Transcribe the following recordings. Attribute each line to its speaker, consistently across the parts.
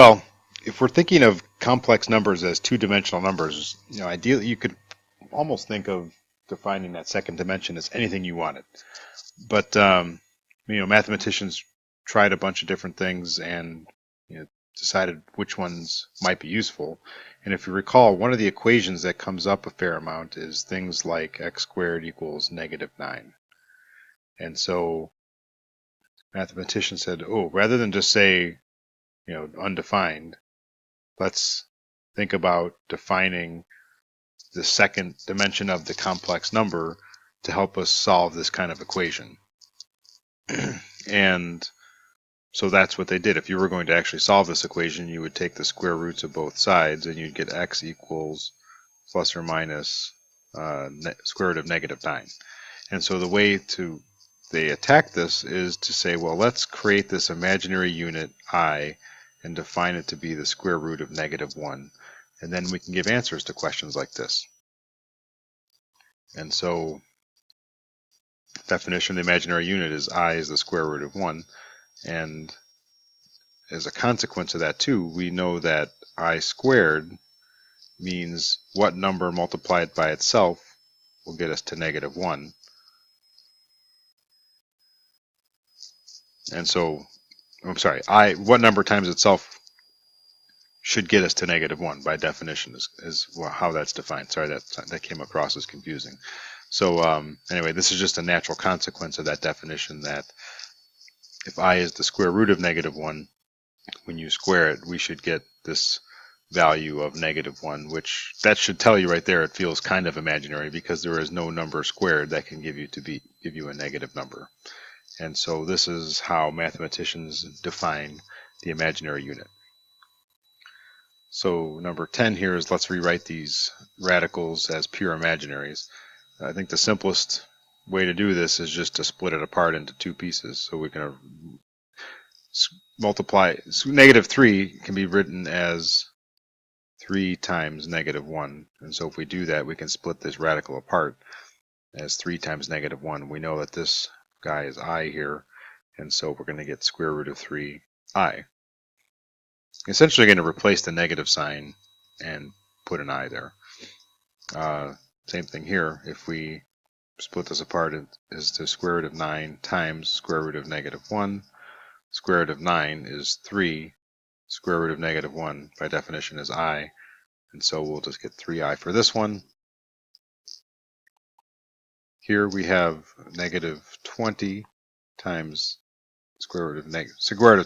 Speaker 1: Well, if we're thinking of complex numbers as two-dimensional numbers, ideally you could almost think of defining that second dimension as anything you wanted. But mathematicians tried a bunch of different things and decided which ones might be useful. And if you recall, one of the equations that comes up a fair amount is things like x squared equals -9. And so mathematicians said, oh, rather than just say, undefined, let's think about defining the second dimension of the complex number to help us solve this kind of equation. And so that's what they did. If you were going to actually solve this equation, you would take the square roots of both sides and you'd get x equals plus or minus square root of -9. And so the way they attack this is to say, well, let's create this imaginary unit I and define it to be the square root of -1. And then we can give answers to questions like this. And so definition of the imaginary unit is I is the square root of 1. And as a consequence of that too, we know that I squared means what number multiplied by itself will get us to -1. And so, I'm sorry, what number times itself should get us to -1 by definition is how that's defined. Sorry, that came across as confusing. So anyway, this is just a natural consequence of that definition, that if I is the square root of -1, when you square it, we should get this value of -1, which that should tell you right there it feels kind of imaginary because there is no number squared that can give you a negative number. And so this is how mathematicians define the imaginary unit. So number 10 here is let's rewrite these radicals as pure imaginaries. I think the simplest way to do this is just to split it apart into two pieces. So we're going to multiply. So -3 can be written as 3 times -1. And so if we do that, we can split this radical apart as 3 times -1. We know that this guy is I here, and so we're going to get square root of 3I. Essentially going to replace the negative sign and put an I there. Same thing here. If we split this apart, it is the square root of 9 times square root of -1. Square root of 9 is 3. Square root of -1 by definition is I. And so we'll just get 3I for this one. Here we have -20 times square root of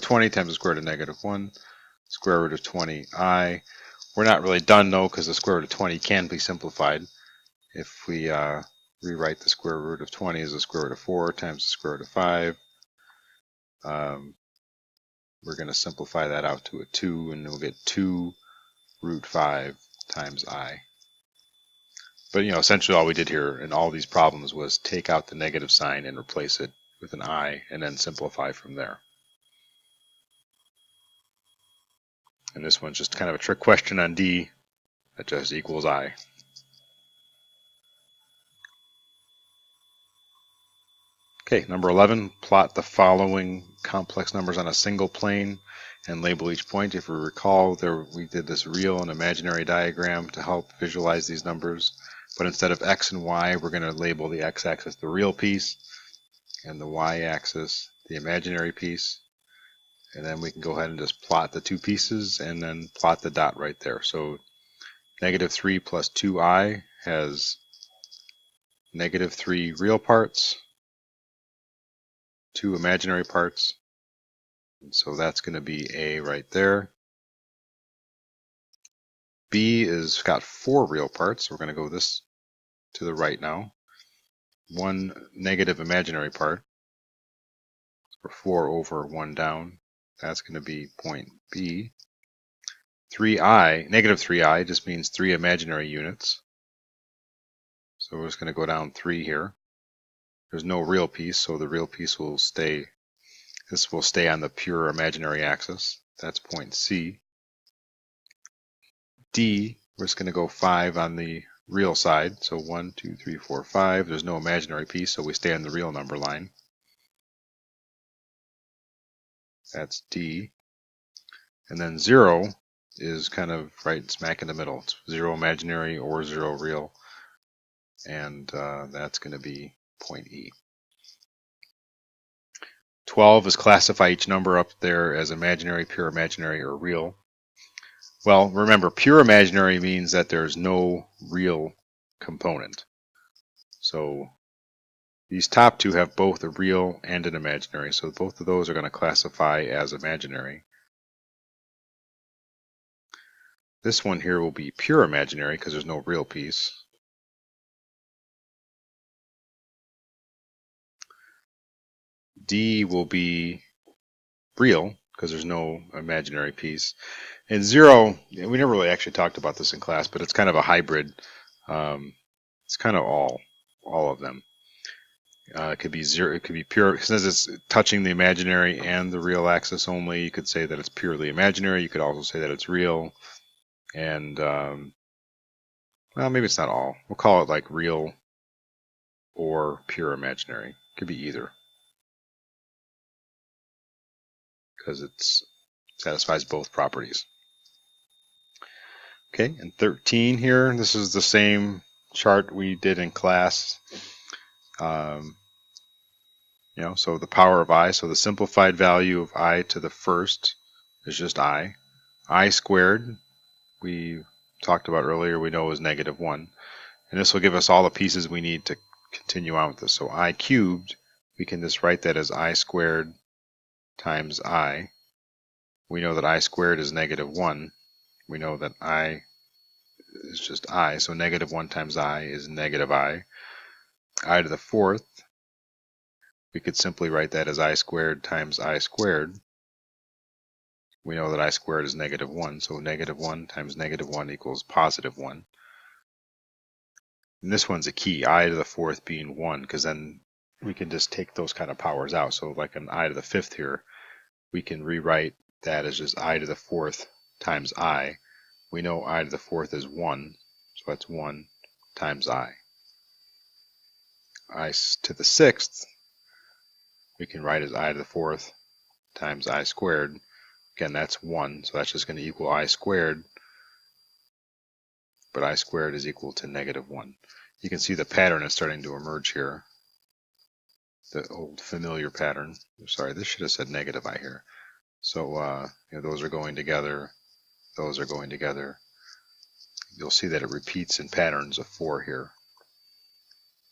Speaker 1: 20 times the square root of -1. Square root of 20I. We're not really done though, because the square root of 20 can be simplified. If we rewrite the square root of 20 as the square root of 4 times the square root of 5, we're going to simplify that out to a 2, and we'll get 2 root 5 times I. But essentially all we did here in all these problems was take out the negative sign and replace it with an I, and then simplify from there. And this one's just kind of a trick question on D that just equals I. Okay, number 11, plot the following complex numbers on a single plane and label each point. If we recall, we did this real and imaginary diagram to help visualize these numbers. But instead of x and y, we're going to label the x-axis the real piece and the y-axis the imaginary piece. And then we can go ahead and just plot the two pieces and then plot the dot right there. So -3 plus 2i has -3 real parts, 2 imaginary parts. And so that's going to be A right there. B is got 4 real parts. We're going to go this to the right now. 1 negative imaginary part, or 4 over 1 down. That's going to be point B. -3i just means 3 imaginary units. So we're just going to go down 3 here. There's no real piece, so the real piece will stay. This will stay on the pure imaginary axis. That's point C. D, we're just going to go 5 on the real side. So 1, 2, 3, 4, 5. There's no imaginary piece, so we stay on the real number line. That's D. And then 0 is kind of right smack in the middle. It's 0 imaginary or 0 real. And that's going to be point E. 12 is classify each number up there as imaginary, pure imaginary, or real. Well, remember, pure imaginary means that there's no real component. So these top two have both a real and an imaginary, so both of those are going to classify as imaginary. This one here will be pure imaginary because there's no real piece. D will be real because there's no imaginary piece. And 0, we never really actually talked about this in class, but it's kind of a hybrid. It's kind of all of them. It could be 0, it could be pure, since it's touching the imaginary and the real axis only. You could say that it's purely imaginary. You could also say that it's real. And, well, maybe it's not all. We'll call it like real or pure imaginary. It could be either, because it satisfies both properties. Okay, and 13 here, this is the same chart we did in class. You know, so the power of I, so the simplified value of I to the first is just I. I squared, we talked about earlier, we know is -1. And this will give us all the pieces we need to continue on with this. So I cubed, we can just write that as I squared times I. We know that I squared is -1. We know that I is just I, so -1 times I is -I. I to the fourth, we could simply write that as I squared times I squared. We know that I squared is -1, so -1 times -1 equals +1. And this one's a key, I to the fourth being 1, because then we can just take those kind of powers out. So like an I to the fifth here, we can rewrite that as just I to the fourth times I. We know I to the fourth is 1, so that's 1 times I. I to the sixth, we can write as I to the fourth times I squared. Again, that's 1, so that's just going to equal I squared, but I squared is equal to -1. You can see the pattern is starting to emerge here. The old familiar pattern. Sorry, this should have said -I here. So you know, those are going together, those are going together. You'll see that it repeats in patterns of 4 here.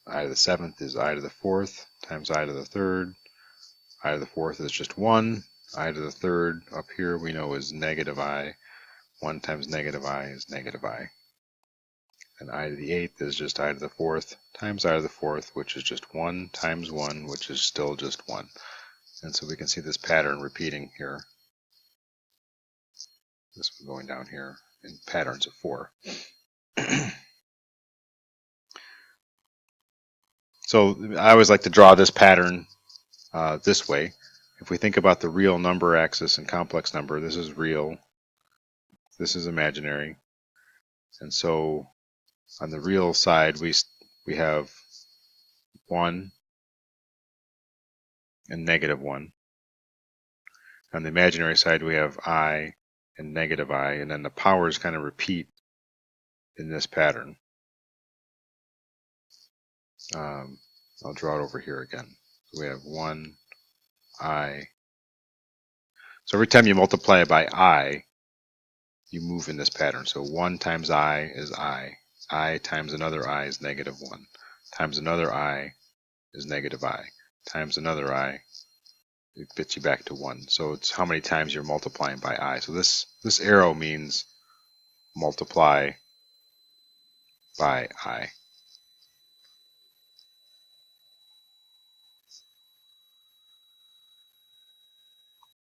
Speaker 1: I to the seventh is I to the fourth times I to the third. I to the fourth is just 1. I to the third up here we know is -I. 1 times -I is -I. And I to the eighth is just I to the fourth times I to the fourth, which is just 1 times 1, which is still just 1. And so we can see this pattern repeating here. This one going down here in patterns of 4. So I always like to draw this pattern this way. If we think about the real number axis and complex number, this is real, this is imaginary. And so on the real side, we have 1 and -1. On the imaginary side, we have I and -I, and then the powers kind of repeat in this pattern. I'll draw it over here again. So we have 1, I. So every time you multiply it by I, you move in this pattern. So 1 times I is I. I times another I is -1. Times another I is -I. Times another I, it gets you back to 1. So it's how many times you're multiplying by I. So this arrow means multiply by I.